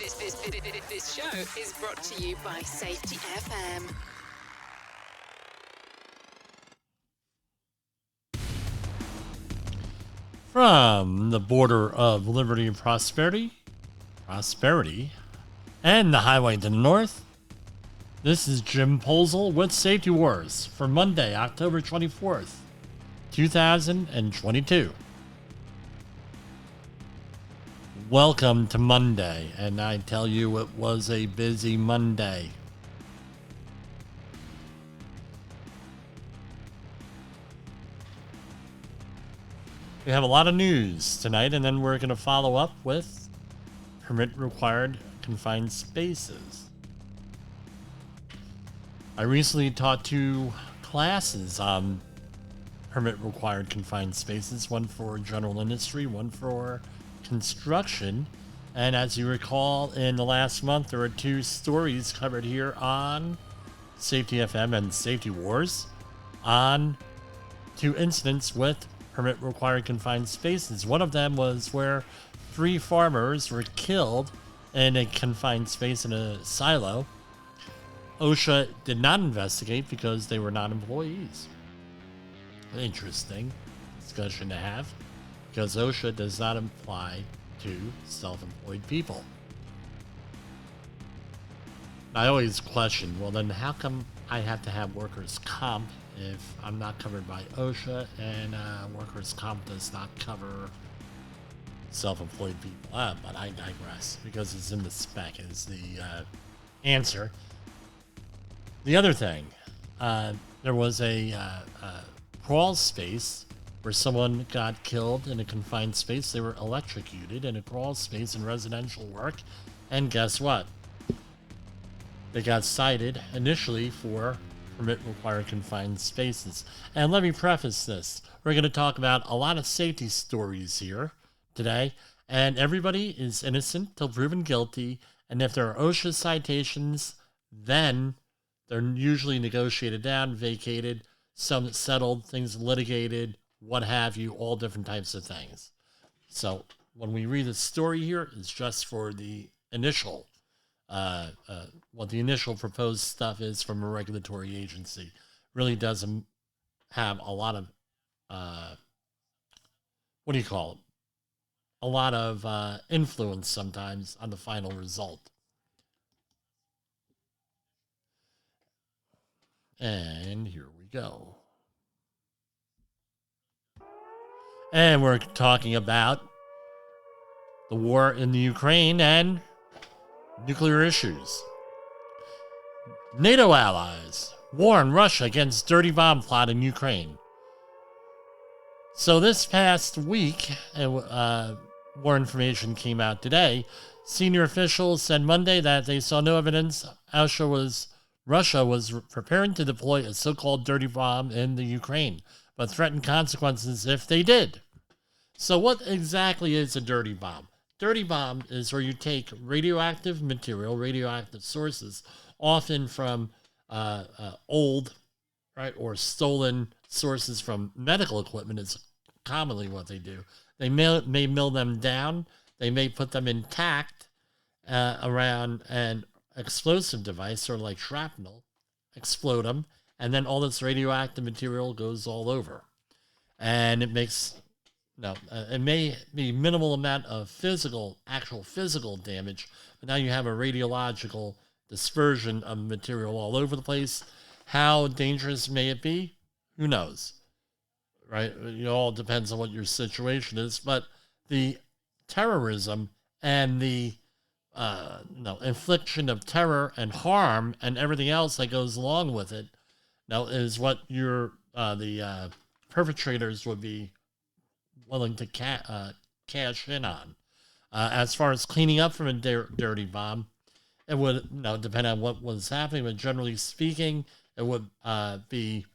This show is brought to you by Safety FM. From the border of liberty and prosperity, and the highway to the north, this is Jim Posel with Safety Wars for Monday, October 24th, 2022. Welcome to Monday, and I tell you it was a busy Monday. We have a lot of news tonight, and then we're going to follow up with permit-required confined spaces. I recently taught 2 classes on permit-required confined spaces, one for general industry, one for construction. And as you recall, in the last month, there were 2 stories covered here on Safety FM and Safety Wars on 2 incidents with permit-required confined spaces. One of them was where 3 farmers were killed in a confined space in a silo. OSHA did not investigate because they were not employees. Interesting discussion to have, because OSHA does not apply to self-employed people. I always question, well then how come I have to have workers' comp if I'm not covered by OSHA and workers' comp does not cover self-employed people? But I digress, because it's in the spec is the answer. The other thing, there was a crawl space where someone got killed in a confined space. They were electrocuted in a crawl space in residential work, and guess what? They got cited initially for permit-required confined spaces. And let me preface this. We're going to talk about a lot of safety stories here today, and everybody is innocent till proven guilty, and if there are OSHA citations, then they're usually negotiated down, vacated, some settled, things litigated, what have you, all different types of things. So when we read the story here, it's just for the initial what the initial proposed stuff is from a regulatory agency. Really doesn't have a lot of a lot of influence sometimes on the final result. And here we go. And we're talking about the war in the Ukraine and nuclear issues. NATO allies warn Russia against dirty bomb plot in Ukraine. So this past week, more information came out today. Senior officials said Monday that they saw no evidence Russia was preparing to deploy a so-called dirty bomb in the Ukraine, but threatened consequences if they did. So what exactly is a dirty bomb? Dirty bomb is where you take radioactive material, radioactive sources, often from old, right, or stolen sources from medical equipment is commonly what they do. They may mill them down. They may put them intact around an explosive device, sort of like shrapnel, explode them, and then all this radioactive material goes all over. And it makes... No, it may be minimal amount of actual physical damage, but now you have a radiological dispersion of material all over the place. How dangerous may it be? Who knows, right? It all depends on what your situation is, but the terrorism and the infliction of terror and harm and everything else that goes along with it, now is what the perpetrators would be willing to cash in on. As far as cleaning up from a dirty bomb, it would depend on what was happening, but generally speaking, it would be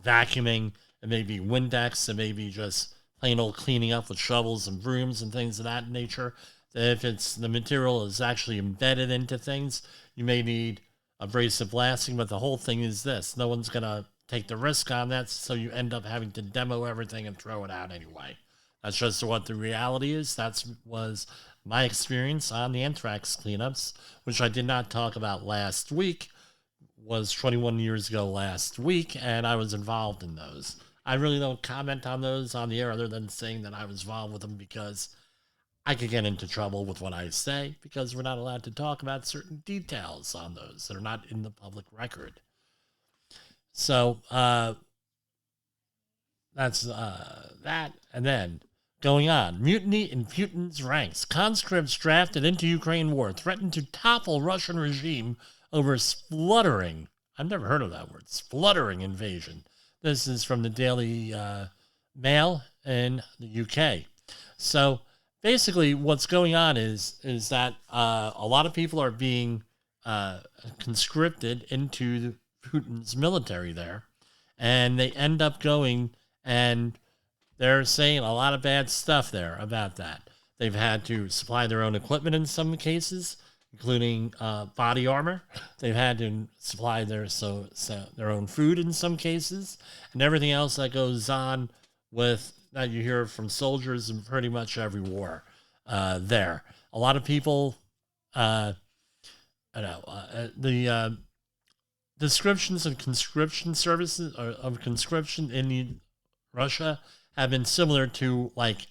vacuuming, it may be Windex, it may be just plain old cleaning up with shovels and brooms and things of that nature. If the material is actually embedded into things, you may need abrasive blasting, but the whole thing is this: no one's going to take the risk on that, so you end up having to demo everything and throw it out anyway. That's just what the reality is. That was my experience on the anthrax cleanups, which I did not talk about last week, was 21 years ago last week, and I was involved in those. I really don't comment on those on the air other than saying that I was involved with them because I could get into trouble with what I say because we're not allowed to talk about certain details on those that are not in the public record. So that's that. And then going on, mutiny in Putin's ranks. Conscripts drafted into Ukraine war threatened to topple Russian regime over spluttering. I've never heard of that word. Spluttering invasion. This is from the Daily Mail in the UK. So basically, what's going on is that a lot of people are being conscripted into Putin's military there, and they end up going, and they're saying a lot of bad stuff there about that. They've had to supply their own equipment in some cases, including body armor. They've had to supply their own food in some cases, and everything else that goes on with that you hear from soldiers in pretty much every war there. A lot of people, the descriptions of conscription services or of conscription in Russia have been similar to like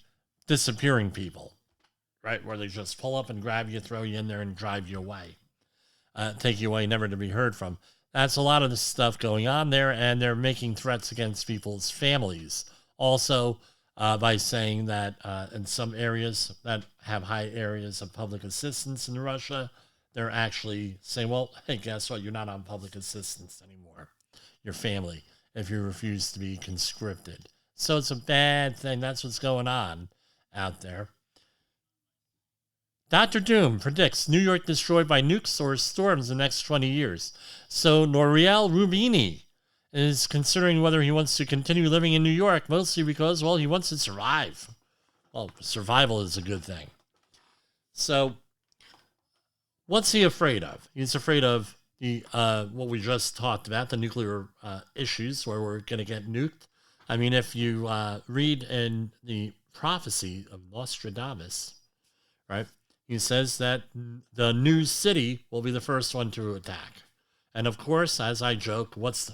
disappearing people, right? Where they just pull up and grab you, throw you in there, and drive you away, take you away, never to be heard from. That's a lot of the stuff going on there, and they're making threats against people's families. Also, by saying that in some areas that have high areas of public assistance in Russia, they're actually saying, well, hey, guess what? You're not on public assistance anymore, your family, if you refuse to be conscripted. So it's a bad thing. That's what's going on out there. Dr. Doom predicts New York destroyed by nukes or storms in the next 20 years. So Nouriel Roubini is considering whether he wants to continue living in New York, mostly because, well, he wants to survive. Well, survival is a good thing. So what's he afraid of? He's afraid of the what we just talked about, the nuclear issues where we're going to get nuked. I mean, if you read in the prophecy of Nostradamus, right, he says that the new city will be the first one to attack. And of course, as I joked, what's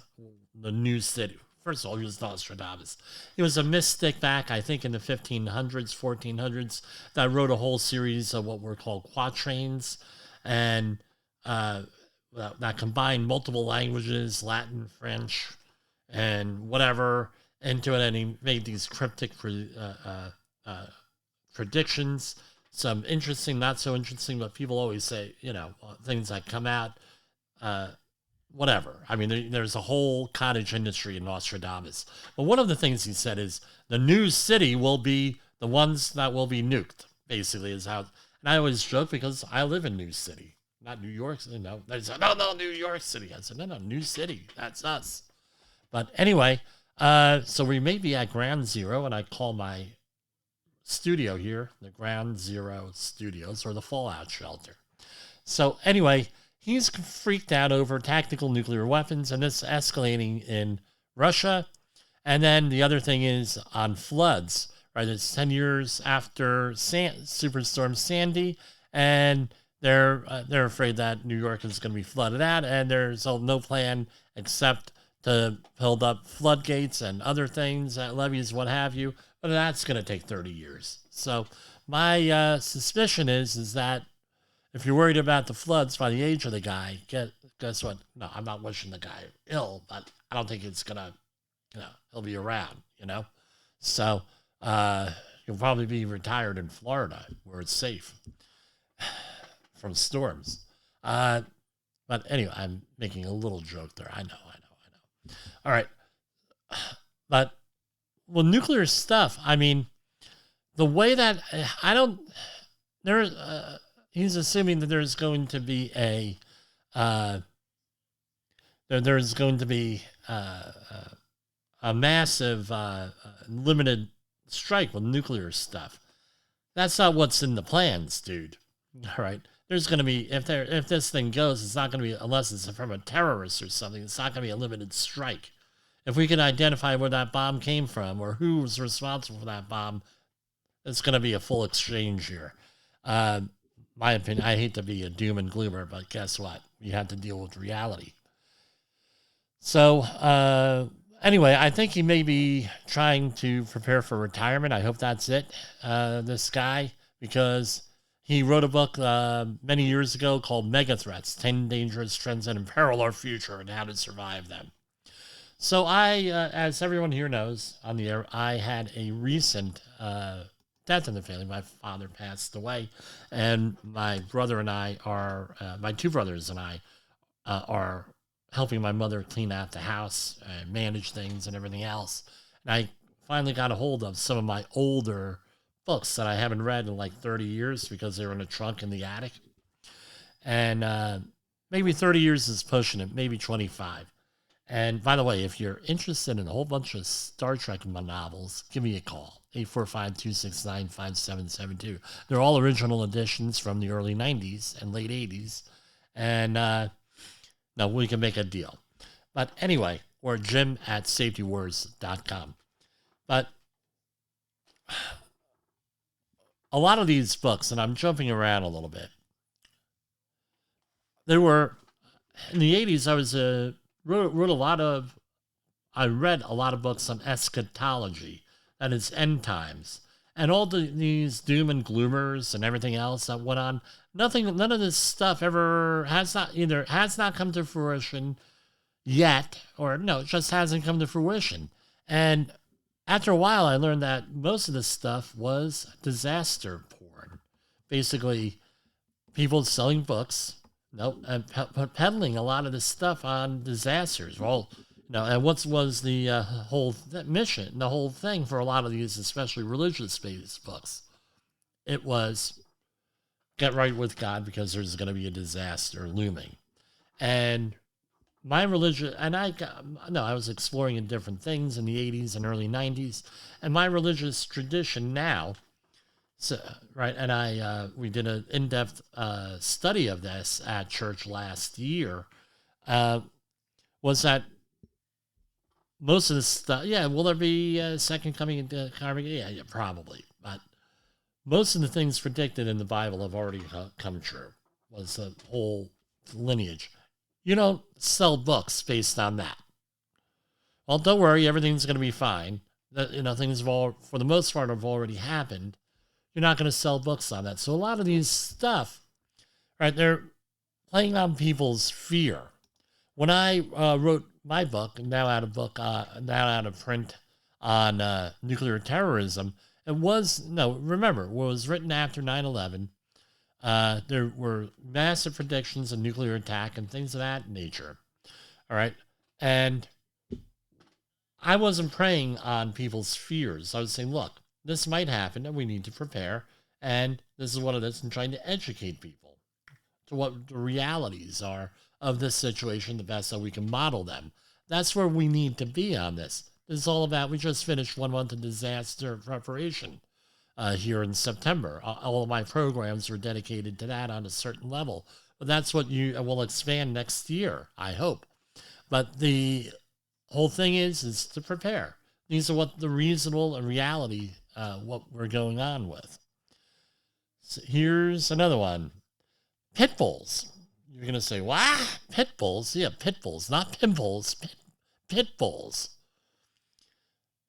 the new city? First of all, he was Nostradamus. He was a mystic back, I think, in the 1500s, 1400s, that wrote a whole series of what were called quatrains, and that combined multiple languages, Latin, French, and whatever, into it, and he made these cryptic predictions. Some interesting, not so interesting, but people always say, things that come out, whatever. I mean, there's a whole cottage industry in Nostradamus. But one of the things he said is the new city will be the ones that will be nuked, basically, is how. And I always joke because I live in New City, not New York City. No, they said, no, New York City. I said, no, New City. That's us. But anyway, so we may be at ground zero, and I call my studio here the Ground Zero Studios, or the Fallout Shelter. So anyway, he's freaked out over tactical nuclear weapons, and it's escalating in Russia. And then the other thing is on floods, right? It's 10 years after Superstorm Sandy, and they're afraid that New York is going to be flooded out, and there's no plan except to build up floodgates and other things, levees, what have you. But that's going to take 30 years. So my suspicion is that if you're worried about the floods by the age of the guy, guess what? No, I'm not wishing the guy ill, but I don't think it's going to, he'll be around, So he'll probably be retired in Florida where it's safe from storms. But anyway, I'm making a little joke there. I know. All right. But, well, nuclear stuff, I mean, the way that he's assuming that there's going to be a massive limited strike with nuclear stuff. That's not what's in the plans, dude. All right. There's going to be, if this thing goes, it's not going to be, unless it's from a terrorist or something, it's not going to be a limited strike. If we can identify where that bomb came from or who was responsible for that bomb, it's going to be a full exchange here. Uh, my opinion, I hate to be a doom and gloomer, but guess what? You have to deal with reality. So, anyway, I think he may be trying to prepare for retirement. I hope that's it, this guy, because he wrote a book many years ago called Mega Threats 10 Dangerous Trends that Imperil Our Future and How to Survive Them. So, as everyone here knows on the air, I had a recent death in the family. My father passed away, and my brother and I are, my two brothers and I, are helping my mother clean out the house and manage things and everything else. And I finally got a hold of some of my older books that I haven't read in like 30 years because they were in a trunk in the attic. And maybe 30 years is pushing it, maybe 25. And by the way, if you're interested in a whole bunch of Star Trek novels, give me a call. 845-269-5772. They're all original editions from the early 90s and late 80s. And now we can make a deal. But anyway, or jim@safetywars.com. But a lot of these books, and I'm jumping around a little bit, there were, in the 80s, I read a lot of books on eschatology, that is end times. And all these doom and gloomers and everything else that went on, none of this stuff has not come to fruition yet, or no, it just hasn't come to fruition. And after a while, I learned that most of this stuff was disaster porn. Basically, people selling books, and peddling a lot of this stuff on disasters. Well, and what was the whole mission, the whole thing for a lot of these, especially religious-based books? It was get right with God because there's going to be a disaster looming. And my religion, and I was exploring in different things in the 80s and early 90s, and my religious tradition now, so, right, and we did an in-depth study of this at church last year, was that most of the stuff, will there be a second coming into congregation? Yeah, probably. But most of the things predicted in the Bible have already come true, was the whole lineage. You don't sell books based on that. Well, don't worry, everything's going to be fine. Things for the most part, have already happened. You're not going to sell books on that. So a lot of these stuff, right, they're playing on people's fear. When I wrote my book, now out of print, on nuclear terrorism, it was written after 9/11. There were massive predictions of nuclear attack and things of that nature. All right. And I wasn't preying on people's fears. I was saying, look, this might happen and we need to prepare. And this is what it is, and trying to educate people to what the realities are of this situation, the best that we can model them. That's where we need to be on this. This is all about, we just finished 1 month of disaster preparation here in September. All of my programs are dedicated to that on a certain level. But that's what you will expand next year, I hope. But the whole thing is to prepare. These are what the reasonable and reality, what we're going on with. So here's another one. Pit bulls. You're going to say, what? Pit bulls? Yeah, pit bulls, not pimples. Pit bulls.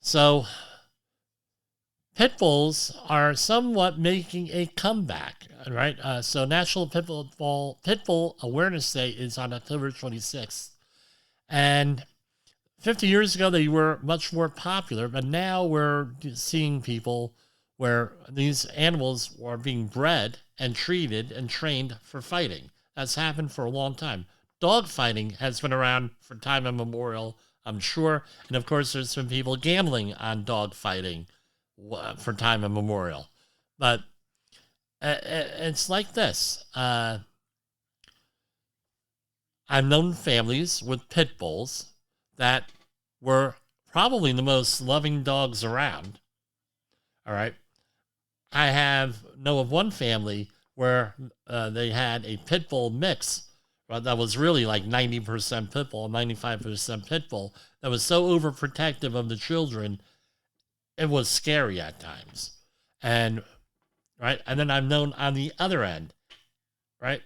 So pit bulls are somewhat making a comeback, right? So National Pit Bull Awareness Day is on October 26th. And 50 years ago, they were much more popular, but now we're seeing people where these animals are being bred and treated and trained for fighting. That's happened for a long time. Dog fighting has been around for time immemorial, I'm sure. And of course, there's been people gambling on dog fighting for time immemorial. But it's like this. I've known families with pit bulls that were probably the most loving dogs around. All right. I know of one family where they had a pit bull mix that was really like 90% pit bull, 95% pit bull, that was so overprotective of the children, it was scary at times. And right? And then I've known on the other end, right?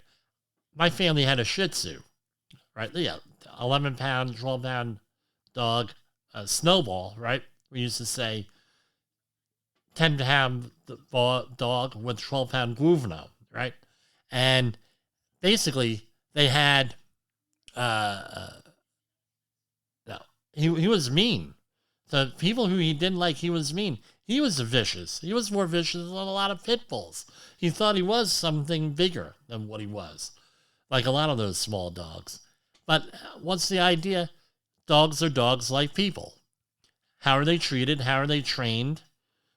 My family had a Shih Tzu, right? Yeah, 11-pound, 12-pound dog, Snowball, right? We used to say 10-pound dog with 12-pound Guvno, right? And basically, they had, no, he was mean. The people who he didn't like, he was mean. He was vicious. He was more vicious than a lot of pit bulls. He thought he was something bigger than what he was, like a lot of those small dogs. But what's the idea? Dogs are dogs like people. How are they treated? How are they trained?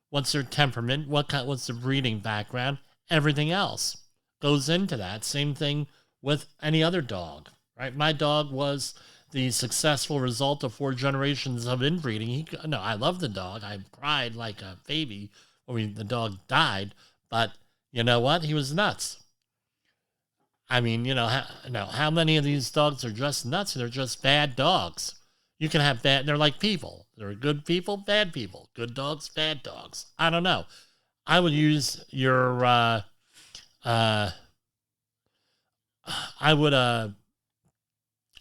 What's their temperament? What's their breeding background? Everything else goes into that. Same thing with any other dog, right? My dog was the successful result of 4 generations of inbreeding. I love the dog. I cried like a baby when the dog died, but you know what? He was nuts. I mean, how many of these dogs are just nuts? They're just bad dogs. You can have they're like people. There are good people, bad people. Good dogs, bad dogs. I don't know. I would use your,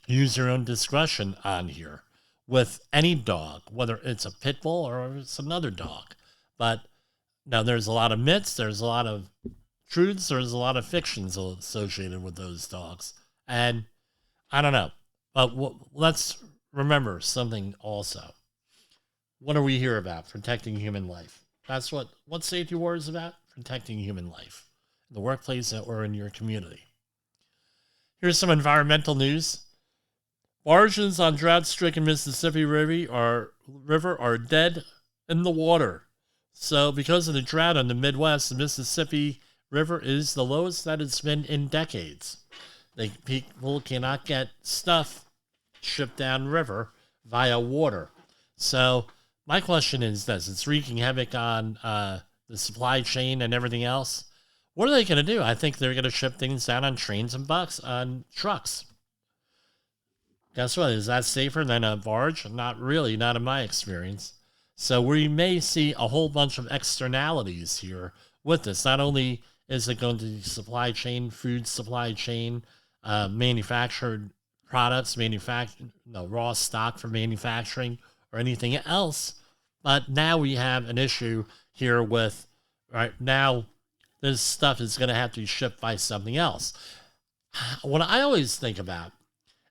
use your own discretion on here with any dog, whether it's a pit bull or it's another dog. But now there's a lot of myths, there's a lot of truths, there's a lot of fictions associated with those dogs. And I don't know. But let's remember something also. What are we here about? Protecting human life. That's what Safety War is about. Protecting human life in the workplace or in your community. Here's some environmental news. Barges on drought-stricken Mississippi River are dead in the water. So because of the drought in the Midwest, the Mississippi River is the lowest that it's been in decades. People cannot get stuff shipped downriver via water. So my question is this. It's wreaking havoc on the supply chain and everything else. What are they going to do? I think they're going to ship things down on trains and on trucks. Guess what? Is that safer than a barge? Not really, not in my experience. So we may see a whole bunch of externalities here with this. Not only is it going to be supply chain, food supply chain, manufactured products, raw stock for manufacturing or anything else, but now we have an issue here with, right now, this stuff is going to have to be shipped by something else. What I always think about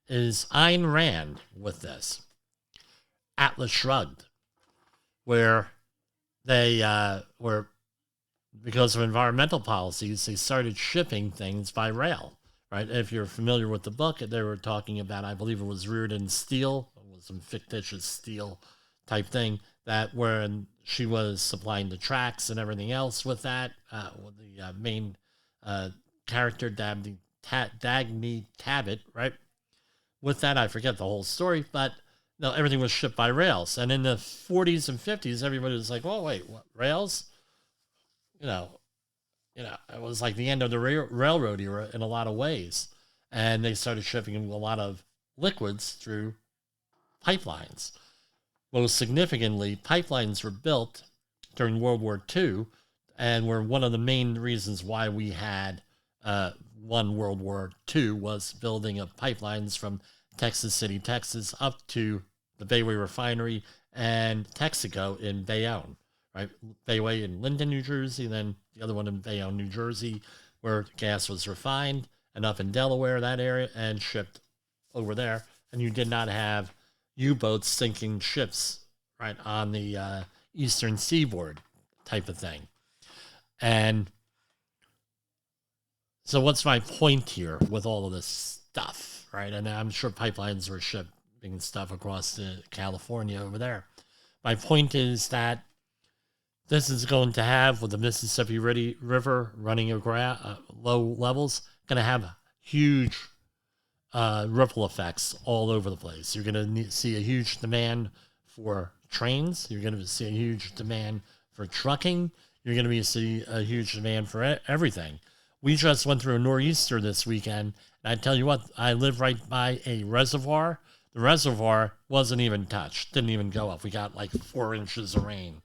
is Ayn Rand with this. Atlas Shrugged, where they were, because of environmental policies, they started shipping things by rail, right? If you're familiar with the book, they were talking about, I believe it was Reardon Steel, it was some fictitious steel type thing, that when she was supplying the tracks and everything else with that, with the main character, Dagny Tabbitt, right? With that, I forget the whole story, but no, everything was shipped by rails. And in the 40s and 50s, everybody was like, "Oh, wait, what, rails?" It was like the end of the railroad era in a lot of ways. And they started shipping a lot of liquids through pipelines. Most significantly, pipelines were built during World War II and were one of the main reasons why we had won World War II was building of pipelines from Texas City, Texas, up to the Bayway Refinery and Texaco in Bayonne, right? Bayway in Linden, New Jersey, then the other one in Bayonne, New Jersey, where gas was refined, and up in Delaware, that area, and shipped over there. And you did not have U-boats sinking ships, right, on the eastern seaboard type of thing. And so what's my point here with all of this stuff, right? And I'm sure pipelines were shipping stuff across to California over there. My point is that this is going to have, with the Mississippi River running low levels, going to have huge ripple effects all over the place. You're going to see a huge demand for trains. You're going to see a huge demand for trucking. You're going to see a huge demand for everything. We just went through a nor'easter this weekend, and I tell you what, I live right by a reservoir. The reservoir wasn't even touched, didn't even go up. We got like 4 inches of rain,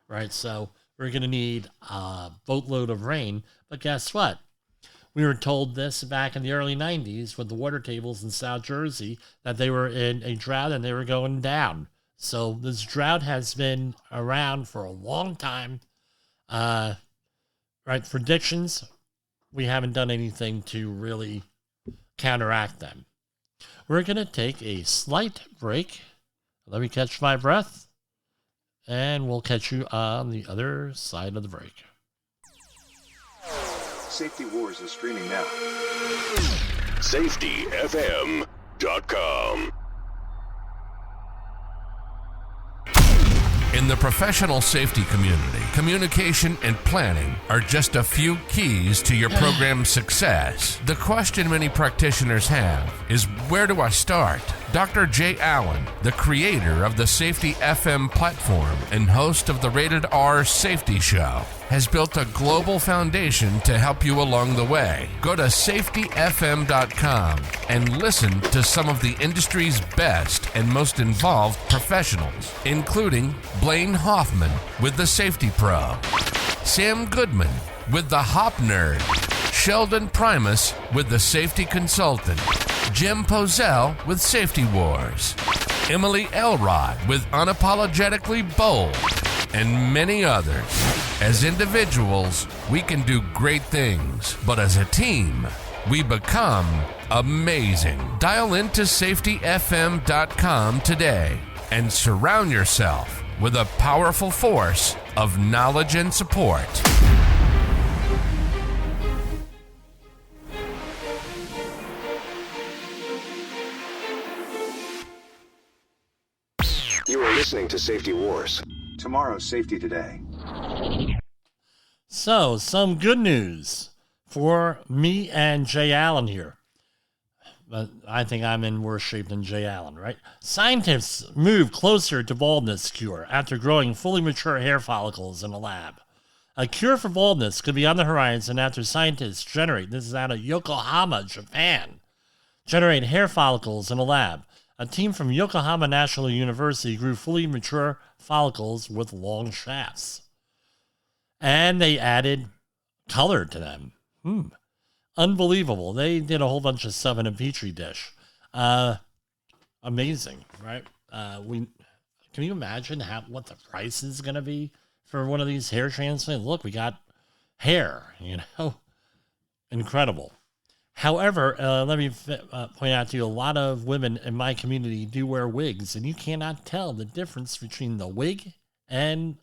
right? So we're going to need a boatload of rain. But guess what? We were told this back in the early 90s with the water tables in South Jersey that they were in a drought and they were going down. So this drought has been around for a long time. Right, predictions, we haven't done anything to really counteract them. We're going to take a slight break. Let me catch my breath. And we'll catch you on the other side of the break. Safety Wars is streaming now. SafetyFM.com. In the professional safety community, communication and planning are just a few keys to your program's success. The question many practitioners have is, where do I start? Dr. Jay Allen, the creator of the Safety FM platform and host of the Rated R Safety Show, has built a global foundation to help you along the way. Go to safetyfm.com and listen to some of the industry's best and most involved professionals, including Blaine Hoffman with the Safety Pro, Sam Goodman with the Hop Nerd, Sheldon Primus with the Safety Consultant, Jim Pozell with Safety Wars, Emily Elrod with Unapologetically Bold, and many others. As individuals, we can do great things, but as a team, we become amazing. Dial into safetyfm.com today and surround yourself with a powerful force of knowledge and support. You are listening to Safety Wars. Tomorrow's Safety Today. So, some good news for me and Jay Allen here. But I think I'm in worse shape than Jay Allen, right? Scientists move closer to baldness cure after growing fully mature hair follicles in a lab. A cure for baldness could be on the horizon after scientists this is out of Yokohama, Japan, generate hair follicles in a lab. A team from Yokohama National University grew fully mature follicles with long shafts. And they added color to them. Unbelievable. They did a whole bunch of stuff in a petri dish. Amazing, right? Can you imagine what the price is going to be for one of these hair transplants? Look, we got hair, incredible. However, let me point out to you, a lot of women in my community do wear wigs, and you cannot tell the difference between the wig and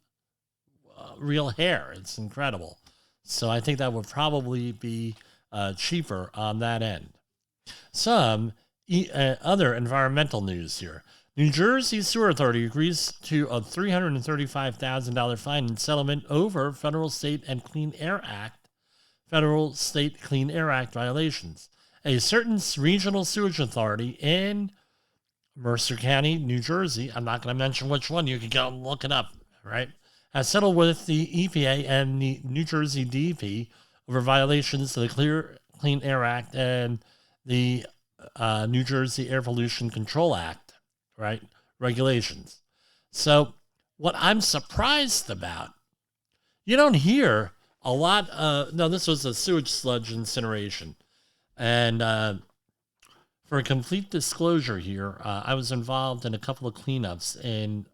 real hair. It's incredible. So I think that would probably be cheaper on that end. Some other environmental news here. New Jersey Sewer Authority agrees to a $335,000 fine and settlement over federal, state Clean Air Act violations. A certain regional sewage authority in Mercer County, New Jersey, I'm not going to mention which one, you can go and look it up, right, has settled with the EPA and the New Jersey DEP over violations of the Clean Air Act and the New Jersey Air Pollution Control Act, right, regulations. So what I'm surprised about, you don't hear a lot. No, this was a sewage sludge incineration. And for a complete disclosure here, I was involved in a couple of cleanups in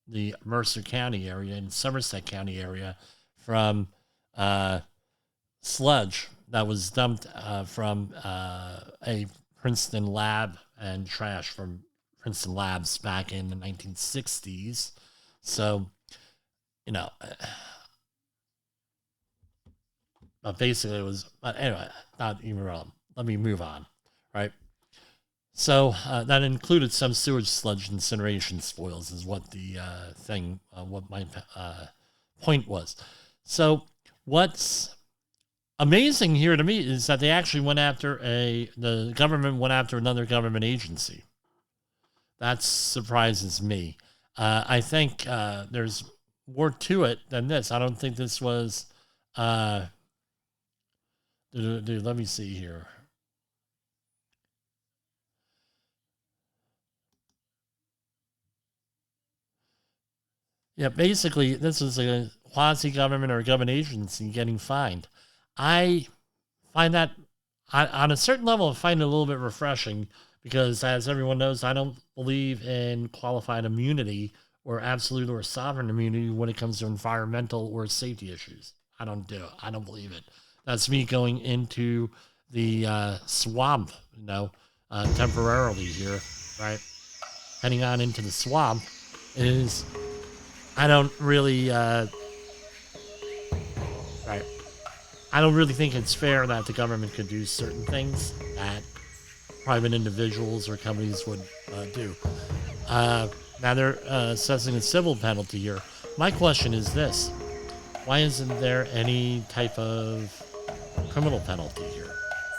the Mercer County area and Somerset County area from sludge that was dumped from a Princeton lab and trash from Princeton labs back in the 1960s. So, basically it was, but anyway, not even relevant. Let me move on, right? So that included some sewage sludge incineration spoils is what the what my point was. So what's amazing here to me is that they actually the government went after another government agency. That surprises me. I think there's more to it than this. I don't think this was, let me see here. Yeah, basically, this is quasi-government or government agency getting fined. I find that, on a certain level, I find it a little bit refreshing because, as everyone knows, I don't believe in qualified immunity or absolute or sovereign immunity when it comes to environmental or safety issues. I don't do it. I don't believe it. That's me going into the swamp, temporarily here, right? Heading on into the swamp is, I don't really, right. I don't really think it's fair that the government could do certain things that private individuals or companies would do. Now they're assessing a civil penalty here. My question is this: why isn't there any type of criminal penalty here?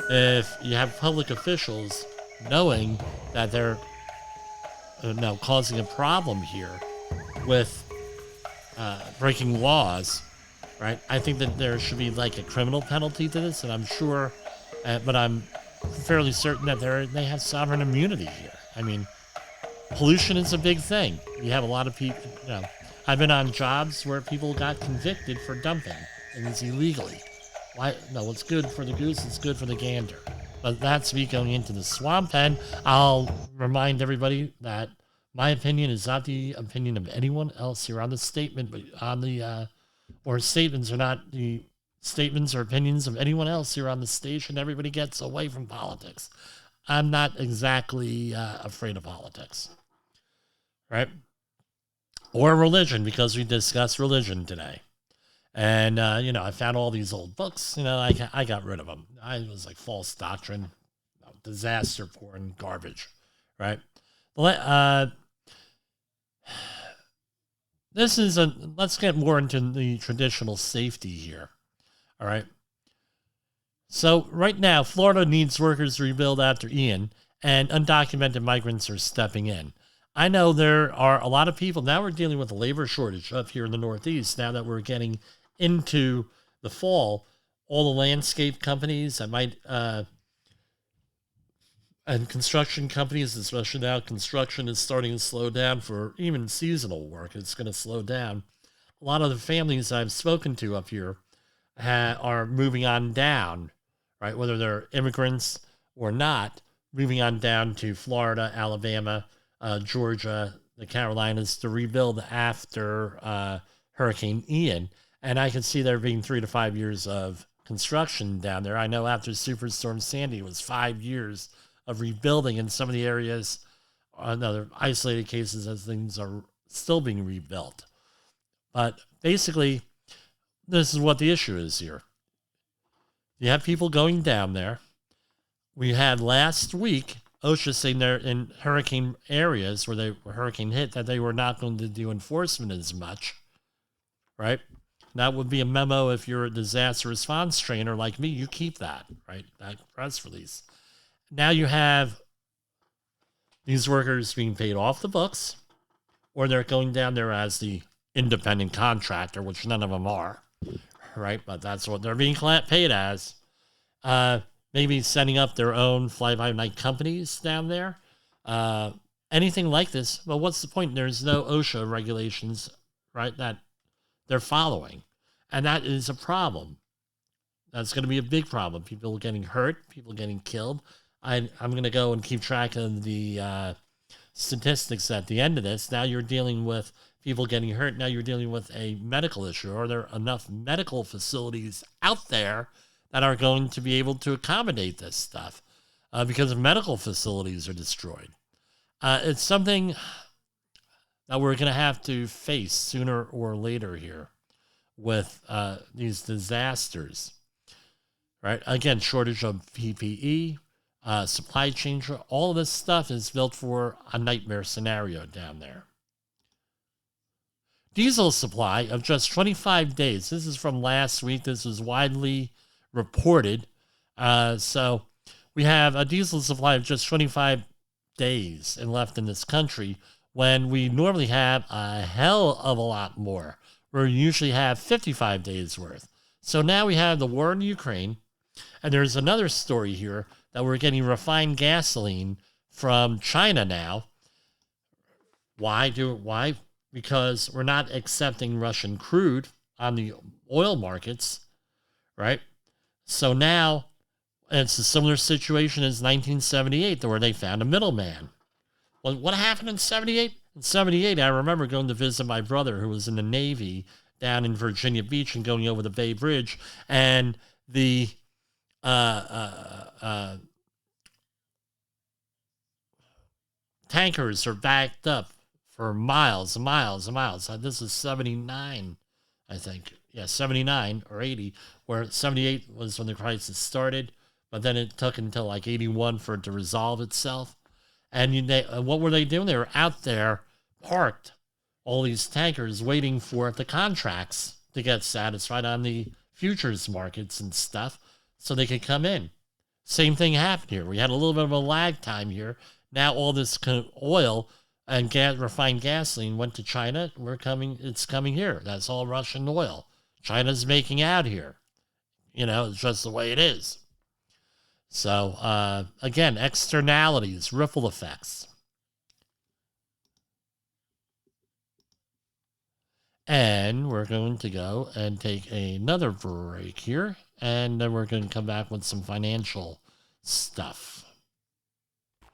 If you have public officials knowing that they're causing a problem here with breaking laws, right? I think that there should be like a criminal penalty to this, and I'm sure, but I'm fairly certain that they have sovereign immunity here. I mean, pollution is a big thing. You have a lot of people, I've been on jobs where people got convicted for dumping things illegally. Why? No, what's good for the goose is good for the gander. But that's me going into the swamp, and I'll remind everybody that my opinion is not the opinion of anyone else here on the statement, but on the, or statements are not the statements or opinions of anyone else here on the station. Everybody gets away from politics. I'm not exactly afraid of politics, right? Or religion, because we discussed religion today. And, I found all these old books. I got rid of them. I was like false doctrine, disaster porn, garbage, right? Let's get more into the traditional safety here, all right? So right now, Florida needs workers to rebuild after Ian, and undocumented migrants are stepping in. I know there are a lot of people, now we're dealing with a labor shortage up here in the Northeast, now that we're getting into the fall. All the landscape companies that might, and construction companies, especially now, construction is starting to slow down for even seasonal work. It's going to slow down. A lot of the families I've spoken to up here are moving on down, right? Whether they're immigrants or not, moving on down to Florida, Alabama, Georgia, the Carolinas to rebuild after Hurricane Ian. And I can see there being 3 to 5 years of construction down there. I know after Superstorm Sandy, it was 5 years of rebuilding in some of the areas, another isolated cases as things are still being rebuilt. But basically, this is what the issue is here. You have people going down there. We had last week OSHA saying they're in hurricane areas where they were hurricane hit that they were not going to do enforcement as much, right? That would be a memo if you're a disaster response trainer like me. You keep that, right? That press release. Now you have these workers being paid off the books, or they're going down there as the independent contractor, which none of them are, right? But that's what they're being paid as. Maybe setting up their own fly-by-night companies down there. Anything like this. Well, what's the point? There's no OSHA regulations, right, that they're following. And that is a problem. That's going to be a big problem. People getting hurt, people getting killed. I'm going to go and keep track of the statistics at the end of this. Now you're dealing with people getting hurt. Now you're dealing with a medical issue. Are there enough medical facilities out there that are going to be able to accommodate this stuff? Because medical facilities are destroyed. It's something that we're going to have to face sooner or later here with these disasters, right? Again, shortage of PPE, supply chain, all of this stuff is built for a nightmare scenario down there. Diesel supply of just 25 days. This is from last week. This was widely reported. So we have a diesel supply of just 25 days and left in this country when we normally have a hell of a lot more. We usually have 55 days worth. So now we have the war in Ukraine, and there's another story here that we're getting refined gasoline from China now. Why? Because we're not accepting Russian crude on the oil markets, right? So now it's a similar situation as 1978, where they found a middleman. Well, what happened in 78? In 78, I remember going to visit my brother who was in the Navy down in Virginia Beach and going over the Bay Bridge, and the tankers are backed up for miles and miles and miles. This is 79, I think. Yeah, 79 or 80, where 78 was when the crisis started, but then it took until like 81 for it to resolve itself. And what were they doing? They were out there parked, all these tankers waiting for the contracts to get satisfied on the futures markets and stuff so they could come in. Same thing happened here. We had a little bit of a lag time here. Now all this oil and refined gasoline went to China. It's coming here. That's all Russian oil. China's making out here. It's just the way it is. So, again, externalities, ripple effects. And we're going to go and take another break here, and then we're going to come back with some financial stuff.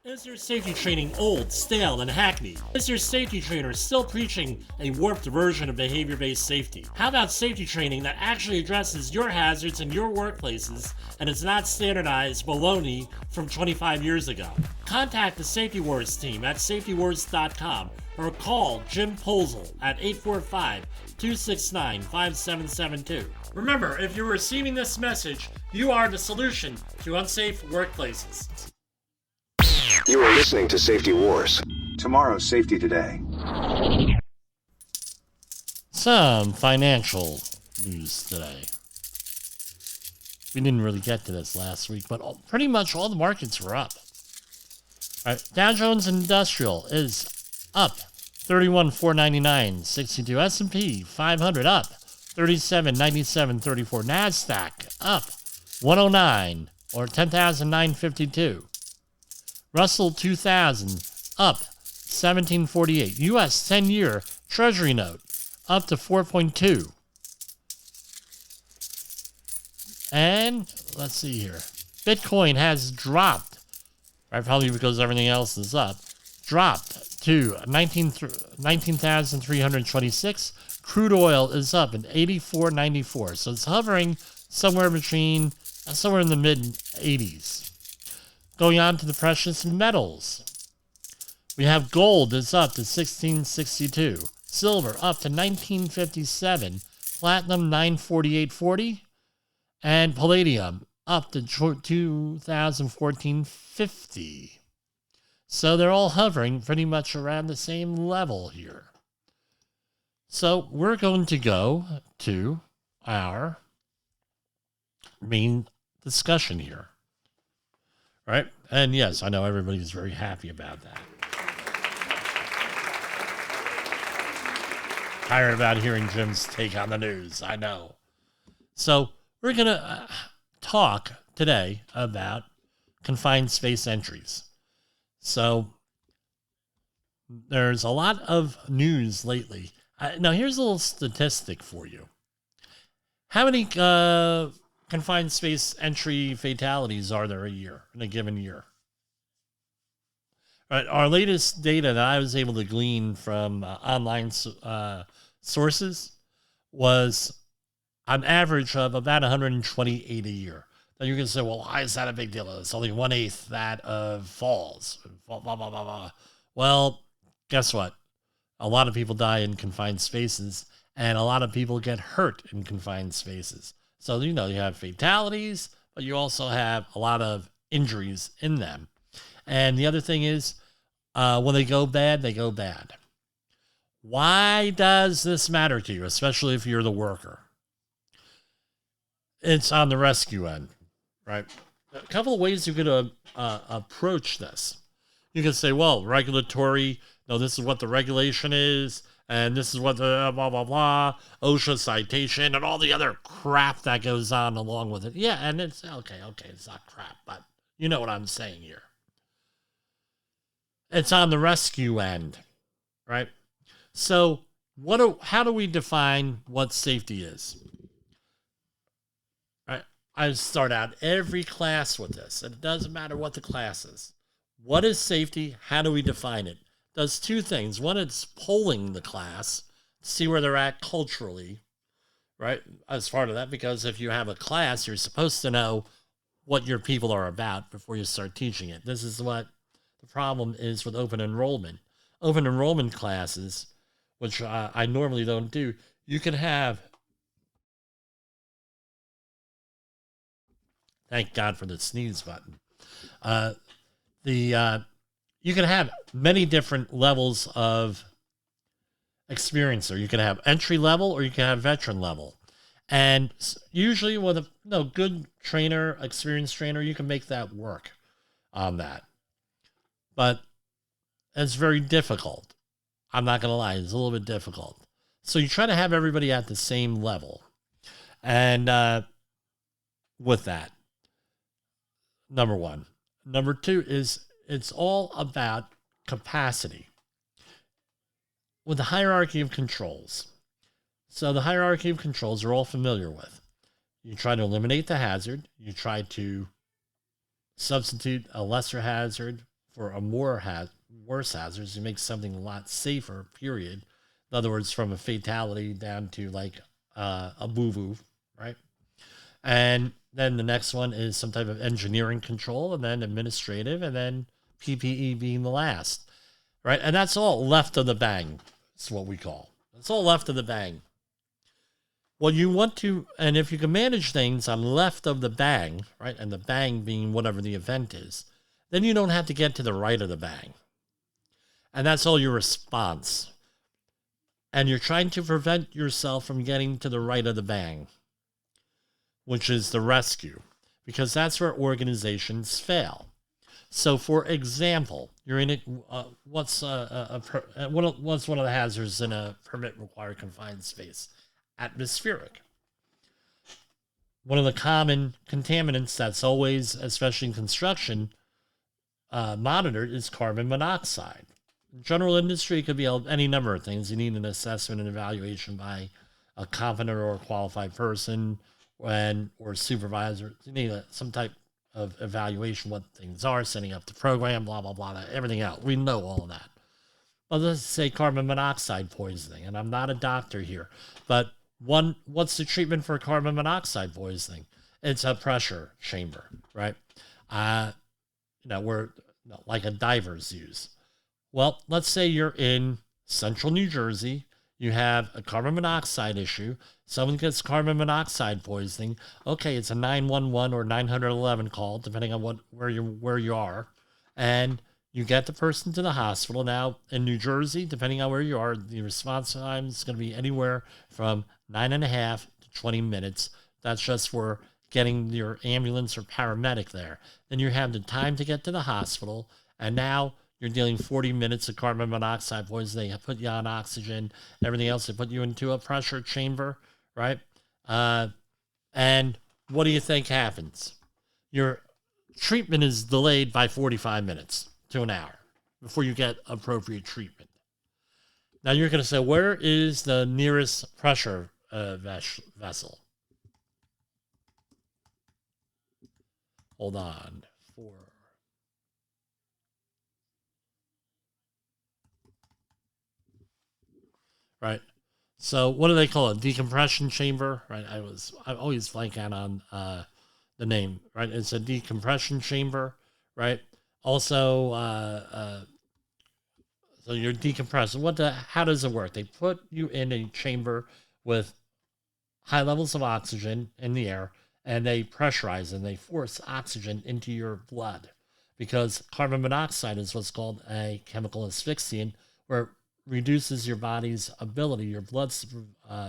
Is your safety training old, stale, and hackneyed? Is your safety trainer still preaching a warped version of behavior-based safety? How about safety training that actually addresses your hazards in your workplaces and is not standardized baloney from 25 years ago? Contact the Safety Wars team at safetywars.com or call Jim Posel at 845-269-5772. Remember, if you're receiving this message, you are the solution to unsafe workplaces. You are listening to Safety Wars. Tomorrow's Safety Today. Some financial news today. We didn't really get to this last week, but pretty much all the markets were up. All right, Dow Jones Industrial is up 31,499.62. S&P 500 up 37,97.34. NASDAQ up 109 or 10,952. Russell 2000 up 1748. U.S. 10-year Treasury note up to 4.2. And let's see here. Bitcoin has dropped, right? Probably because everything else is up. Dropped to 19,326. Crude oil is up at 84.94. So it's hovering somewhere in the mid 80s. Going on to the precious metals. We have gold is up to 1662. Silver up to 1957. Platinum 948.40. And palladium up to 2014.50. So they're all hovering pretty much around the same level here. So we're going to go to our main discussion here. Right? And yes, I know everybody's very happy about that. Tired about hearing Jim's take on the news, I know. So we're going to talk today about confined space entries. So there's a lot of news lately. Now here's a little statistic for you. How many confined space entry fatalities are there in a given year? All right, our latest data that I was able to glean from online sources was an average of about 128 a year. Now you can say, well, why is that a big deal? It's only 1/8 that of falls. Blah, blah, blah, blah, blah. Well, guess what? A lot of people die in confined spaces, and a lot of people get hurt in confined spaces. So, you have fatalities, but you also have a lot of injuries in them. And the other thing is, when they go bad, they go bad. Why does this matter to you, especially if you're the worker? It's on the rescue end, right? A couple of ways you could approach this. You can say, well, regulatory, this is what the regulation is, and this is what the blah, blah, blah, OSHA citation, and all the other crap that goes on along with it. Yeah, and it's, okay, it's not crap, but you know what I'm saying here. It's on the rescue end, right? So how do we define what safety is? I start out every class with this, and it doesn't matter what the class is. What is safety? How do we define it? Does two things. One, it's polling the class to see where they're at culturally, right? As part of that, because if you have a class, you're supposed to know what your people are about before you start teaching it. This is what the problem is with open enrollment. Open enrollment classes, which I normally don't do, you can have, thank God for the sneeze button. You can have many different levels of experience. Or you can have entry level, or you can have veteran level. And usually with a good trainer, experienced trainer, you can make that work on that. But it's very difficult. I'm not going to lie, it's a little bit difficult. So you try to have everybody at the same level. And with that, number one. Number two is it's all about capacity. With the hierarchy of controls. So the hierarchy of controls are all familiar with. You try to eliminate the hazard. You try to substitute a lesser hazard for a worse hazard. You make something a lot safer, period. In other words, from a fatality down to like a boo-boo, right? And then the next one is some type of engineering control, and then administrative, and then PPE being the last, right? And that's all left of the bang. That's what we call. It's all left of the bang. Well, you want to, and if you can manage things on left of the bang, right, and the bang being whatever the event is, then you don't have to get to the right of the bang. And that's all your response. And you're trying to prevent yourself from getting to the right of the bang, which is the rescue, because that's where organizations fail. So, for example, you're in what's one of the hazards in a permit-required confined space? Atmospheric. One of the common contaminants that's always, especially in construction, monitored is carbon monoxide. In general industry, it could be any number of things. You need an assessment and evaluation by a competent or qualified person or supervisor. You need some type of evaluation, what things are, setting up the program, blah, blah, blah, everything else. We know all of that. But let's say carbon monoxide poisoning, and I'm not a doctor here, but what's the treatment for carbon monoxide poisoning? It's a pressure chamber, right? Like a divers use. Well, let's say you're in central New Jersey, you have a carbon monoxide issue, someone gets carbon monoxide poisoning. Okay, it's a 911 or 911 call, depending on where you are, and you get the person to the hospital. Now, in New Jersey, depending on where you are, the response time is going to be anywhere from 9.5 to 20 minutes. That's just for getting your ambulance or paramedic there. Then you have the time to get to the hospital, and now you're dealing 40 minutes of carbon monoxide poisoning. They put you on oxygen, everything else. They put you into a pressure chamber, right? And what do you think happens? Your treatment is delayed by 45 minutes to an hour before you get appropriate treatment. Now you're going to say, where is the nearest pressure vessel? Hold on. Right. So what do they call it? Decompression chamber, right? I always blank out on the name, right? It's a decompression chamber, right? Also, so you're decompressing. How does it work? They put you in a chamber with high levels of oxygen in the air, and they pressurize and they force oxygen into your blood, because carbon monoxide is what's called a chemical asphyxiant, where it reduces your body's ability, your blood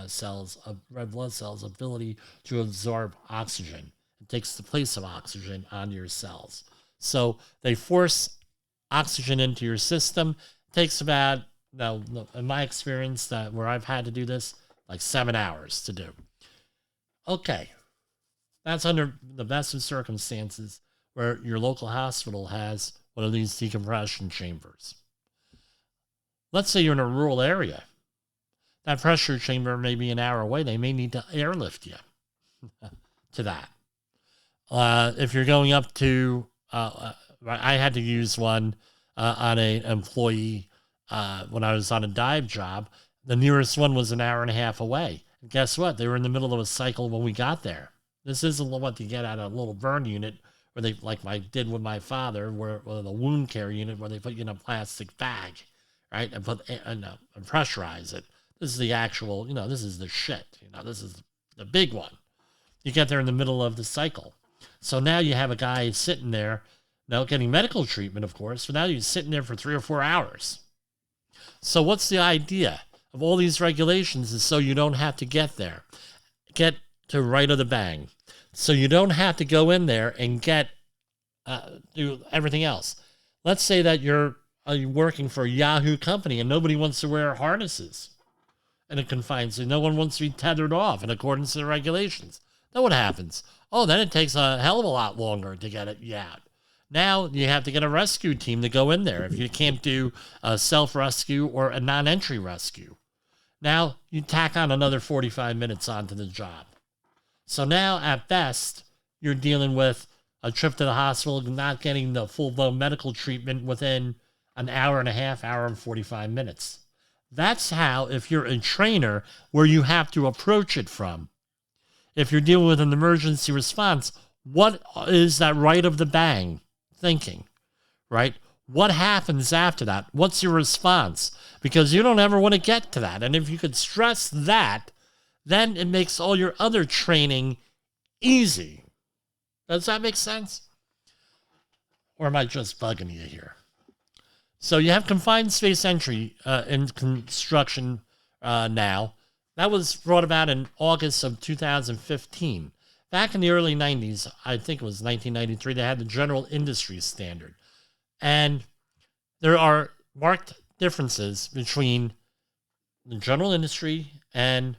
cells, red blood cells' ability to absorb oxygen. It takes the place of oxygen on your cells. So they force oxygen into your system. It takes about, in my experience, where I've had to do this, like 7 hours to do. Okay. That's under the best of circumstances where your local hospital has one of these decompression chambers. Let's say you're in a rural area. that pressure chamber may be an hour away. They may need to airlift you to that. If you're going up to, I had to use one on an employee when I was on a dive job. The nearest one was an hour and a half away. And guess what? They were in the middle of a cycle when we got there. This isn't what you get out of a little burn unit where they, like I did with my father, where the wound care unit, where they put you in a plastic bag, right, and and pressurize it. This is the actual, this is the shit. This is the big one. You get there in the middle of the cycle. So now you have a guy sitting there, now getting medical treatment, of course, but now you're sitting there for 3 or 4 hours. So what's the idea of all these regulations is so you don't have to get there. Get to right of the bang. So you don't have to go in there and do everything else. Let's say that you're working for a Yahoo company and nobody wants to wear harnesses in a confined space. No one wants to be tethered off in accordance to the regulations. Then what happens? Oh, then it takes a hell of a lot longer to get it out. Now you have to get a rescue team to go in there if you can't do a self-rescue or a non-entry rescue. Now you tack on another 45 minutes onto the job. So now at best, you're dealing with a trip to the hospital, not getting the full-blown medical treatment within an hour and a half, hour and 45 minutes. That's how, if you're a trainer, where you have to approach it from. If you're dealing with an emergency response, what is that right of the bang thinking, right? What happens after that? What's your response? Because you don't ever want to get to that. And if you could stress that, then it makes all your other training easy. Does that make sense? Or am I just bugging you here? So you have confined space entry in construction now. That was brought about in August of 2015. Back in the early 90s, I think it was 1993, they had the general industry standard. And there are marked differences between the general industry and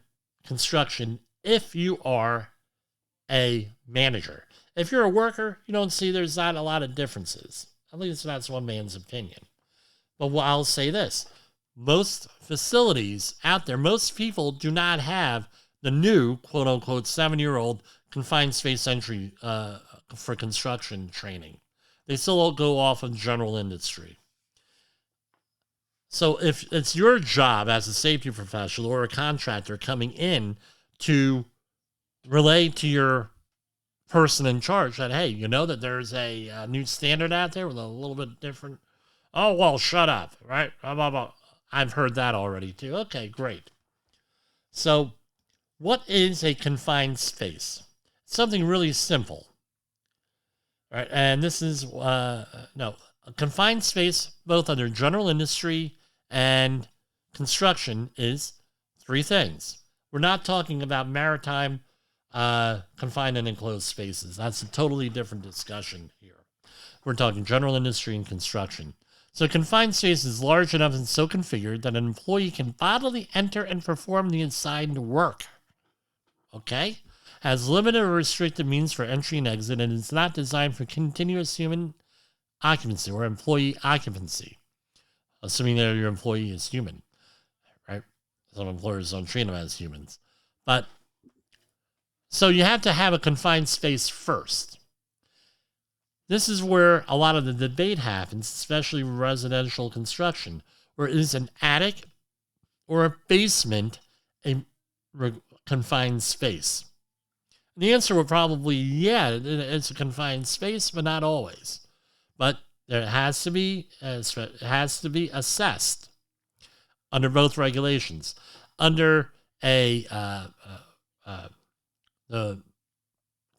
construction if you are a manager. If you're a worker, you don't see there's not a lot of differences. At least that's one man's opinion. But I'll say this. Most facilities out there, most people do not have the new, quote-unquote, 7-year-old confined space entry for construction training. They still all go off of general industry. So if it's your job as a safety professional or a contractor coming in to relay to your person in charge that, hey, you know that there's a new standard out there with a little bit different. Oh, well, shut up, right? Blah, blah, blah. I've heard that already, too. Okay, great. So what is a confined space? Something really simple. Right, and this is, a confined space, both under general industry and construction, is 3 things. We're not talking about maritime confined and enclosed spaces. That's a totally different discussion here. We're talking general industry and construction. So a confined space is large enough and so configured that an employee can bodily enter and perform the assigned work. Okay? Has limited or restricted means for entry and exit and is not designed for continuous human occupancy or employee occupancy, assuming that your employee is human, right? Some employers don't treat them as humans. But so you have to have a confined space first. This is where a lot of the debate happens, especially residential construction, where is an attic or a basement a confined space? The answer would probably, yeah, it's a confined space, but not always. But it has to be assessed under both regulations. Under the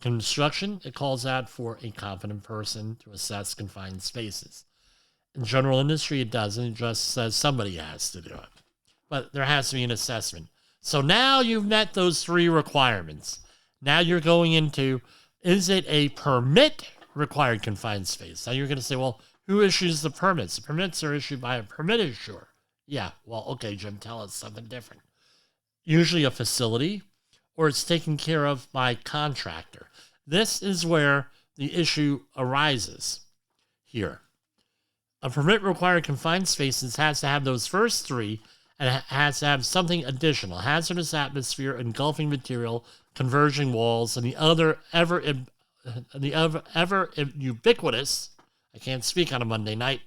construction, it calls out for a competent person to assess confined spaces. In general industry, it doesn't. It just says somebody has to do it. But there has to be an assessment. So now you've met those 3 requirements. Now you're going into, is it a permit required confined space? Now you're going to say, well, who issues the permits? The permits are issued by a permit issuer. Yeah, well, okay, Jim, tell us something different. Usually a facility, or it's taken care of by contractor. This is where the issue arises here. A permit required confined spaces has to have those first 3, and it has to have something additional: hazardous atmosphere, engulfing material, converging walls, and the ever ubiquitous, I can't speak on a Monday night,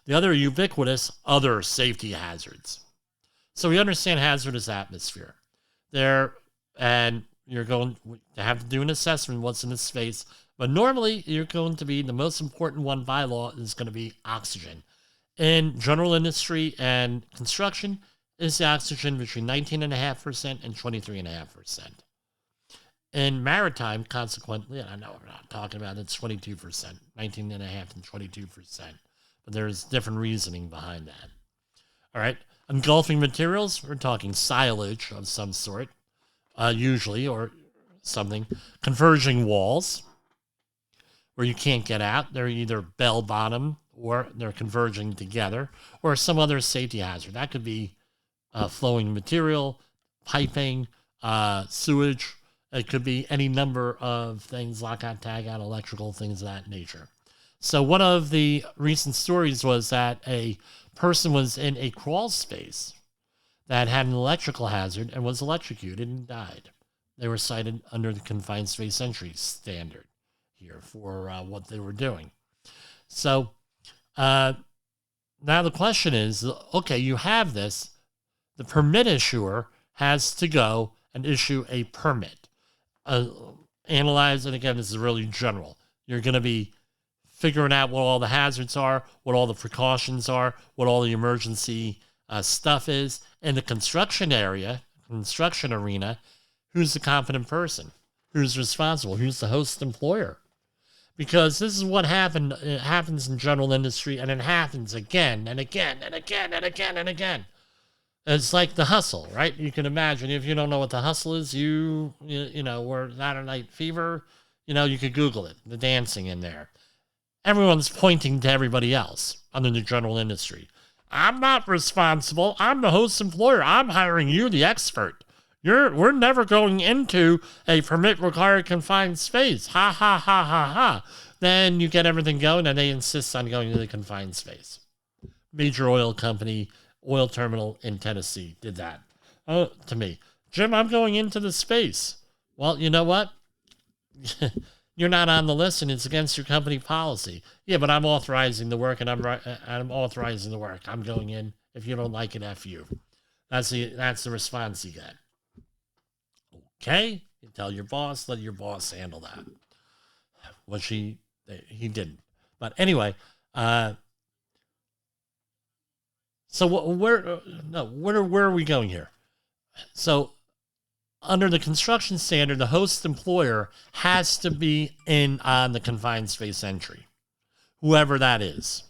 the other ubiquitous other safety hazards. So we understand hazardous atmosphere there, and you're going to have to do an assessment what's in the space. But normally, you're going to be, the most important one by law is going to be oxygen. In general industry and construction, is the oxygen between 19.5% and 23.5%. In maritime, consequently, I know we're not talking about it's 22%, 19.5% and 22%, but there's different reasoning behind that. All right, engulfing materials, we're talking silage of some sort, usually, or something. Converging walls, where you can't get out. They're either bell bottom or they're converging together, or some other safety hazard. That could be flowing material, piping, sewage. It could be any number of things, lockout, tagout, electrical, things of that nature. So one of the recent stories was that a person was in a crawl space that had an electrical hazard and was electrocuted and died. They were cited under the Confined Space Entry standard here for what they were doing. So now the question is, okay, you have this. The permit issuer has to go and issue a permit. Analyze, and again, this is really general. You're going to be figuring out what all the hazards are, what all the precautions are, what all the emergency stuff is. In the construction area, construction arena, who's the competent person? Who's responsible? Who's the host employer? Because this is what happened. It happens in general industry, and it happens again and again and again and again and again. It's like the hustle, right? You can imagine, if you don't know what the hustle is, you know, or Saturday Night Fever, you could Google it, the dancing in there. Everyone's pointing to everybody else under the general industry. I'm not responsible. I'm the host employer. I'm hiring you, the expert. We're never going into a permit required confined space. Ha ha ha ha ha. Then you get everything going, and they insist on going to the confined space. Major oil company, oil terminal in Tennessee did that to me. Jim, I'm going into the space. Well, you know what? You're not on the list, and it's against your company policy. Yeah, but I'm authorizing the work, and I'm authorizing the work. I'm going in. If you don't like it, F you. That's the response you get. Okay, you tell your boss, let your boss handle that. Which he didn't. But anyway, so where are we going here? So under the construction standard, the host employer has to be in on the confined space entry, whoever that is,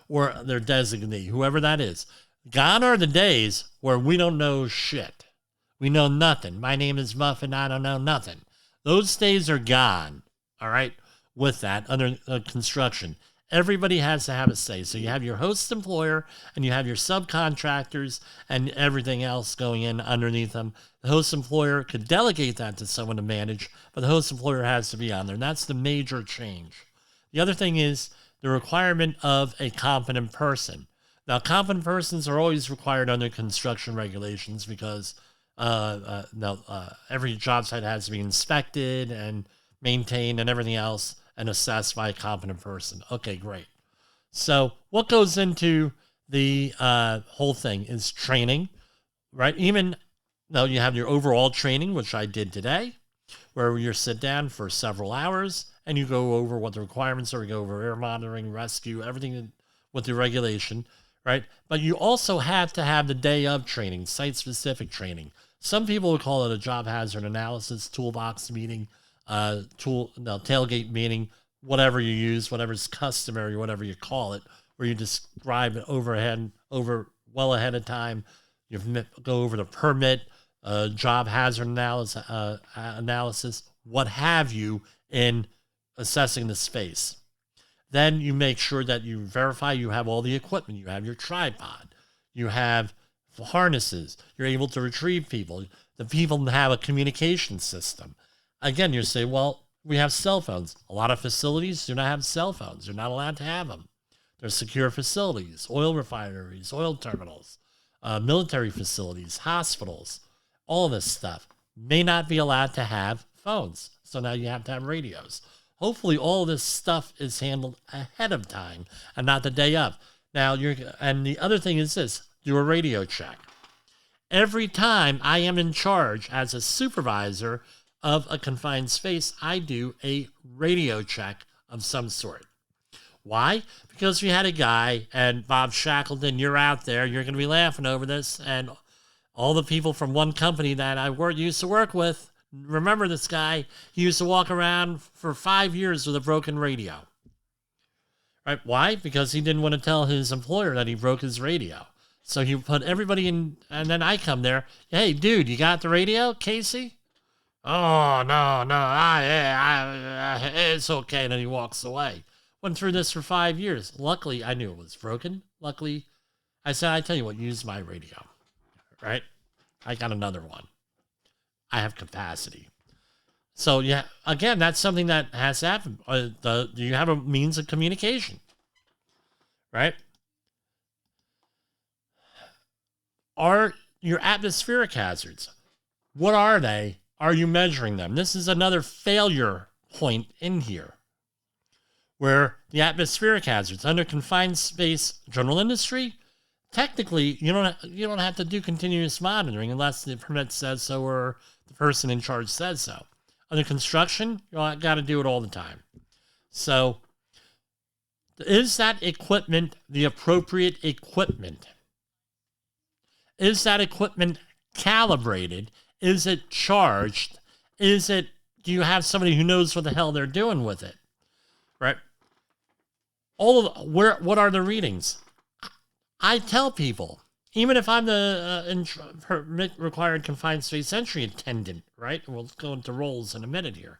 or their designee, whoever that is. Gone are the days where we don't know shit. We know nothing. My name is Muffin. I don't know nothing. Those days are gone. All right. With that, under construction, everybody has to have a say. So you have your host employer, and you have your subcontractors and everything else going in underneath them. The host employer could delegate that to someone to manage, but the host employer has to be on there. And that's the major change. The other thing is the requirement of a competent person. Now, competent persons are always required under construction regulations because every job site has to be inspected and maintained and everything else and assessed by a competent person. Okay, great. So what goes into the whole thing is training, right? Even though you have your overall training, which I did today, where you sit down for several hours and you go over what the requirements are. You go over air monitoring, rescue, everything with the regulation, right? But you also have to have the day of training, site-specific training. Some people would call it a job hazard analysis, toolbox meeting, tailgate meeting, whatever you use, whatever's customary, whatever you call it, where you describe it well ahead of time. You go over the permit, job hazard analysis, what have you, in assessing the space. Then you make sure that you verify you have all the equipment. You have your tripod. You have harnesses. You're able to retrieve people. The people have a communication system. Again, you say, well, we have cell phones. A lot of facilities do not have cell phones. They're not allowed to have them. They're secure facilities, oil refineries, oil terminals, military facilities, hospitals, all this stuff may not be allowed to have phones. So now you have to have radios. Hopefully all this stuff is handled ahead of time and not the day of. Now, and the other thing is this, do a radio check. Every time I am in charge as a supervisor of a confined space, I do a radio check of some sort. Why? Because we had a guy, and Bob Shackleton, you're out there, you're going to be laughing over this, and all the people from one company that I used to work with, remember this guy, he used to walk around for 5 years with a broken radio. Right? Why? Because he didn't want to tell his employer that he broke his radio. So he put everybody in, and then I come there. Hey, dude, you got the radio, Casey? Oh, no, it's okay. And then he walks away. Went through this for 5 years. Luckily, I knew it was broken. Luckily, I said, I tell you what, use my radio. Right? I got another one. I have capacity. So, yeah, again, that's something that has happened. Do you have a means of communication? Right? Are your atmospheric hazards? What are they? Are you measuring them? This is another failure point in here, where the atmospheric hazards under confined space general industry, technically you don't have to do continuous monitoring unless the permit says so or the person in charge says so. Under construction, you got to do it all the time. So, is that equipment the appropriate equipment? Is that equipment calibrated? Is it charged? Do you have somebody who knows what the hell they're doing with it? Right? What are the readings? I tell people, even if I'm the required confined space entry attendant, right? We'll go into roles in a minute here.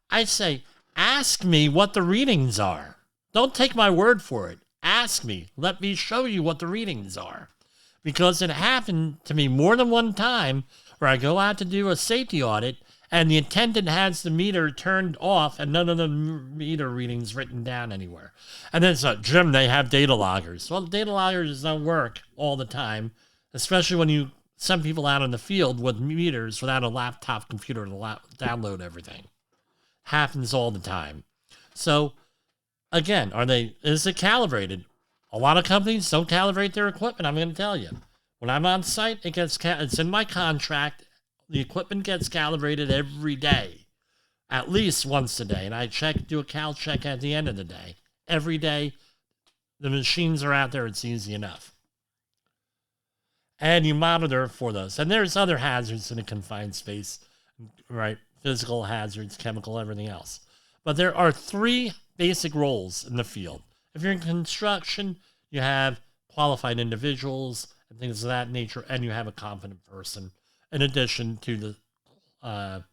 I say, ask me what the readings are. Don't take my word for it. Ask me. Let me show you what the readings are. Because it happened to me more than one time where I go out to do a safety audit and the attendant has the meter turned off and none of the meter readings written down anywhere. And then it's like, Jim, they have data loggers. Well, data loggers don't work all the time, especially when you send people out in the field with meters without a laptop computer to download everything. Happens all the time. So, again, is it calibrated? A lot of companies don't calibrate their equipment, I'm going to tell you. When I'm on site, it's in my contract. The equipment gets calibrated every day, at least once a day. And I do a cal check at the end of the day. Every day, the machines are out there. It's easy enough. And you monitor for those. And there's other hazards in a confined space, right? Physical hazards, chemical, everything else. But there are 3 basic roles in the field. If you're in construction, you have qualified individuals and things of that nature, and you have a competent person, in addition to the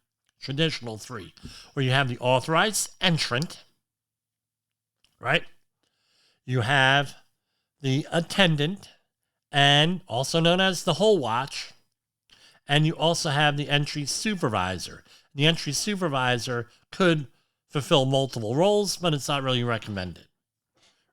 traditional 3, where you have the authorized entrant, right? You have the attendant, and also known as the hole watch, and you also have the entry supervisor. The entry supervisor could fulfill multiple roles, but it's not really recommended.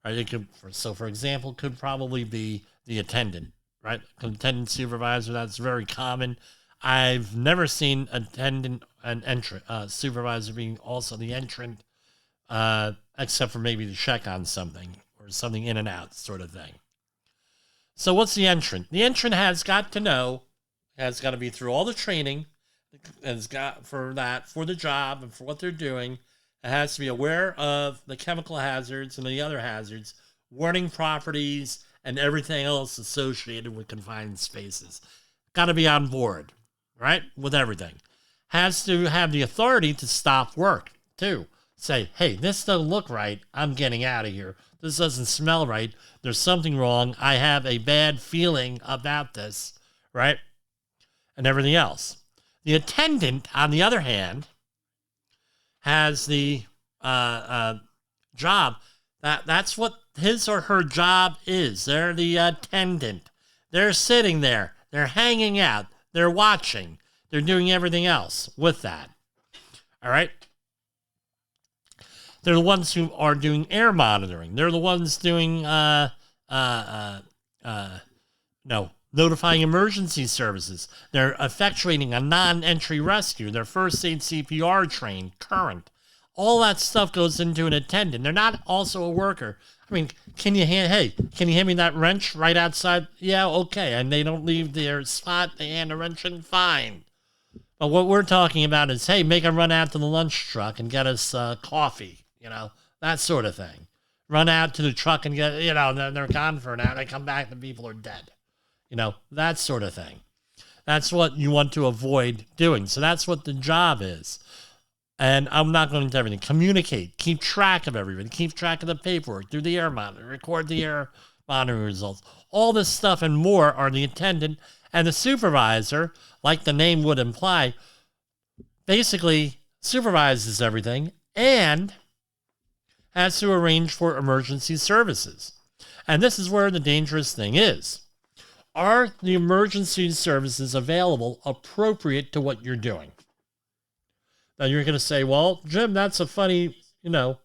Right? It could, for example, could probably be the attendant, right? Attendant supervisor, that's very common. I've never seen attendant and supervisor being also the entrant, except for maybe to check on something or something in and out sort of thing. So what's the entrant? The entrant has got to be through all the training, has got for the job and for what they're doing. It has to be aware of the chemical hazards and the other hazards, warning properties, and everything else associated with confined spaces. Got to be on board, right, with everything. Has to have the authority to stop work, too. Say, hey, this doesn't look right. I'm getting out of here. This doesn't smell right. There's something wrong. I have a bad feeling about this, right, and everything else. The attendant, on the other hand, has the job. That's what his or her job is. They're the attendant. They're sitting there. They're hanging out. They're watching. They're doing everything else with that. All right? They're the ones who are doing air monitoring. They're the ones doing, notifying emergency services. They're effectuating a non-entry rescue. They're first aid CPR trained, current. All that stuff goes into an attendant. They're not also a worker. I mean, can you hand me that wrench right outside? Yeah, okay. And they don't leave their spot. They hand a wrench in, fine. But what we're talking about is, hey, make a run out to the lunch truck and get us coffee, that sort of thing. Run out to the truck and get, they're gone for an hour. They come back, the people are dead. That sort of thing. That's what you want to avoid doing. So that's what the job is. And I'm not going into everything. Communicate. Keep track of everything. Keep track of the paperwork. Do the air monitor. Record the air monitoring results. All this stuff and more are the attendant. And the supervisor, like the name would imply, basically supervises everything and has to arrange for emergency services. And this is where the dangerous thing is. Are the emergency services available appropriate to what you're doing? Now you're going to say, well, Jim, that's a funny, that's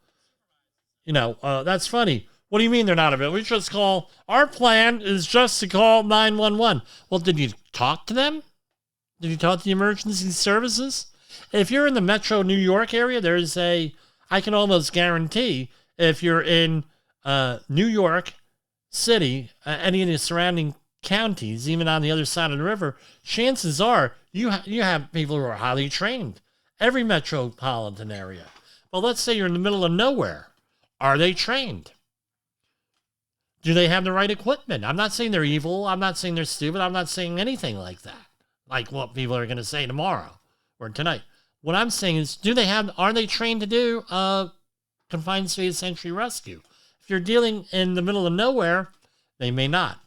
funny. What do you mean they're not available? We just call, our plan is just to call 911. Well, did you talk to them? Did you talk to the emergency services? If you're in the metro New York area, I can almost guarantee if you're in New York City, any of the surrounding counties, even on the other side of the river, chances are you have people who are highly trained. Every metropolitan area. Well, let's say you're in the middle of nowhere. Are they trained? Do they have the right equipment? I'm not saying they're evil. I'm not saying they're stupid. I'm not saying anything like that. Like what people are going to say tomorrow or tonight. What I'm saying is, are they trained to do confined space entry rescue? If you're dealing in the middle of nowhere, they may not.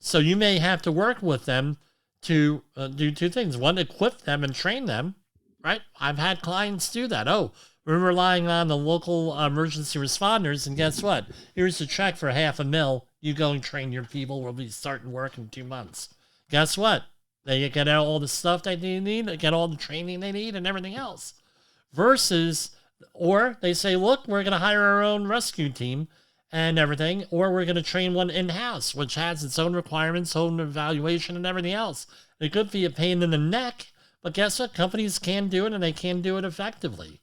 So you may have to work with them to do two things. One, equip them and train them. Right? I've had clients do that. Oh, we're relying on the local emergency responders, and guess what? Here's a check for $500,000. You go and train your people. We'll be starting work in 2 months. Guess what? They get all the stuff they need, they get all the training they need, and everything else. Or they say, look, we're going to hire our own rescue team and everything, or we're going to train one in-house, which has its own requirements, own evaluation, and everything else. It could be a pain in the neck. But guess what? Companies can do it, and they can do it effectively,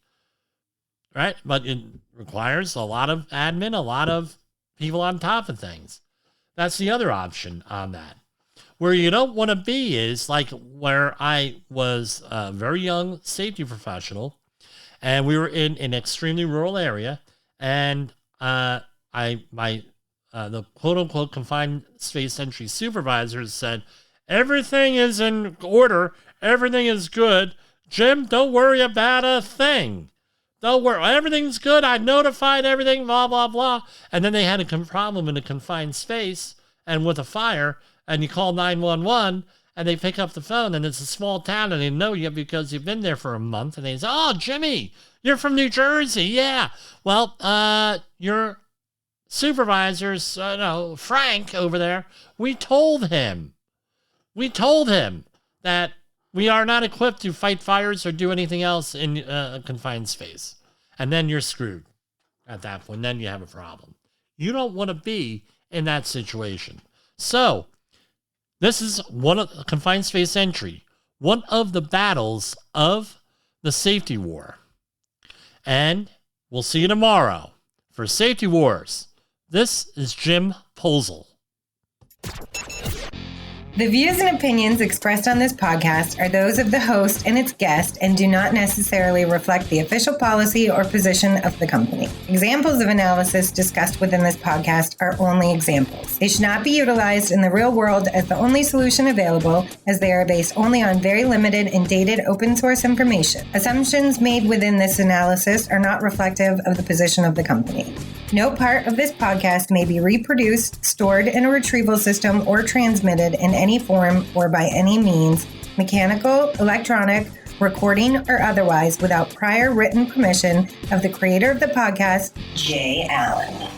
right? But it requires a lot of admin, a lot of people on top of things. That's the other option on that. Where you don't want to be is like where I was a very young safety professional, and we were in an extremely rural area, and the quote-unquote confined space entry supervisors said, everything is in order. Everything is good. Jim, don't worry about a thing. Don't worry. Everything's good. I notified everything, blah, blah, blah. And then they had a problem in a confined space and with a fire, and you call 911, and they pick up the phone, and it's a small town, and they know you because you've been there for a month, and they say, oh, Jimmy, you're from New Jersey. Yeah. Well, your supervisor's, Frank over there, we told him that we are not equipped to fight fires or do anything else in a confined space. And then you're screwed at that point. Then you have a problem. You don't want to be in that situation. So this is one of confined space entry, one of the battles of the safety war. And we'll see you tomorrow for Safety Wars. This is Jim Posel. The views and opinions expressed on this podcast are those of the host and its guest and do not necessarily reflect the official policy or position of the company. Examples of analysis discussed within this podcast are only examples. They should not be utilized in the real world as the only solution available, as they are based only on very limited and dated open source information. Assumptions made within this analysis are not reflective of the position of the company. No part of this podcast may be reproduced, stored in a retrieval system, or transmitted in any form or by any means, mechanical, electronic, recording, or otherwise, without prior written permission of the creator of the podcast, Jay Allen.